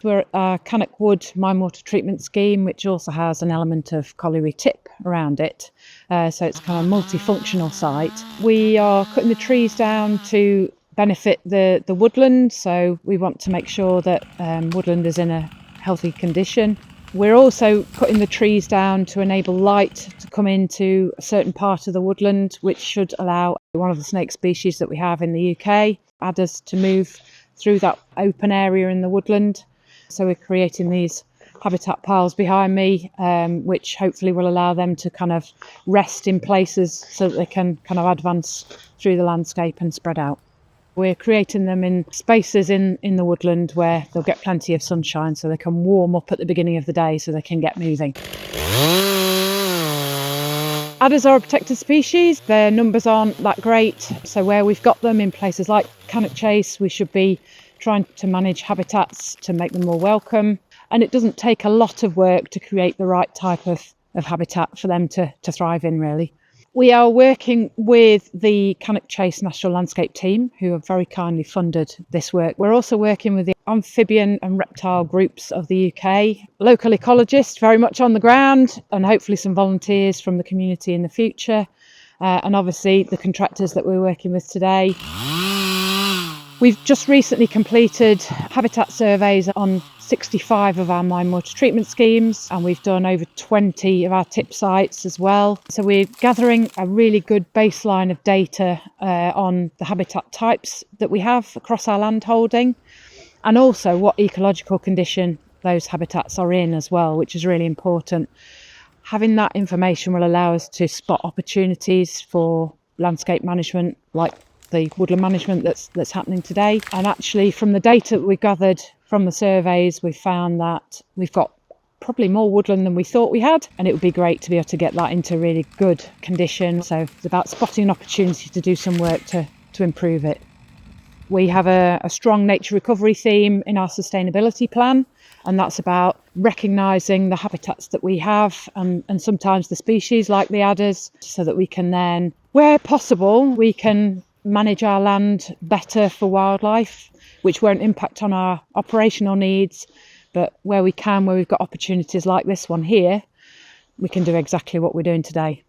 We're at our Cannock Wood mine water treatment scheme, which also has an element of colliery tip around it. So it's kind of a multifunctional site. We are cutting the trees down to benefit the woodland. So we want to make sure that woodland is in a healthy condition. We're also cutting the trees down to enable light to come into a certain part of the woodland, which should allow one of the snake species that we have in the UK, adders, to move through that open area in the woodland. So we're creating these habitat piles behind me, which hopefully will allow them to kind of rest in places so that they can kind of advance through the landscape and spread out. We're creating them in spaces in the woodland where they'll get plenty of sunshine so they can warm up at the beginning of the day so they can get moving. Adders are a protected species. Their numbers aren't that great. So where we've got them in places like Cannock Chase, we should be trying to manage habitats to make them more welcome. And it doesn't take a lot of work to create the right type of habitat for them to thrive in, really. We are working with the Cannock Chase National Landscape team, who have very kindly funded this work. We're also working with the Amphibian and Reptile Groups of the UK, local ecologists very much on the ground, and hopefully some volunteers from the community in the future, and obviously the contractors that we're working with today. We've just recently completed habitat surveys on 65 of our mine water treatment schemes, and we've done over 20 of our tip sites as well. So we're gathering a really good baseline of data on the habitat types that we have across our land holding, and also what ecological condition those habitats are in as well, which is really important. Having that information will allow us to spot opportunities for landscape management, like the woodland management that's happening today. And actually, from the data that we've gathered from the surveys, we've found that we've got probably more woodland than we thought we had, and it would be great to be able to get that into really good condition. So it's about spotting an opportunity to do some work to improve it. We have a strong nature recovery theme in our sustainability plan, and that's about recognising the habitats that we have and sometimes the species like the adders, so that we can then, where possible, we can manage our land better for wildlife, which won't impact on our operational needs, but where we can, where we've got opportunities like this one here, we can do exactly what we're doing today.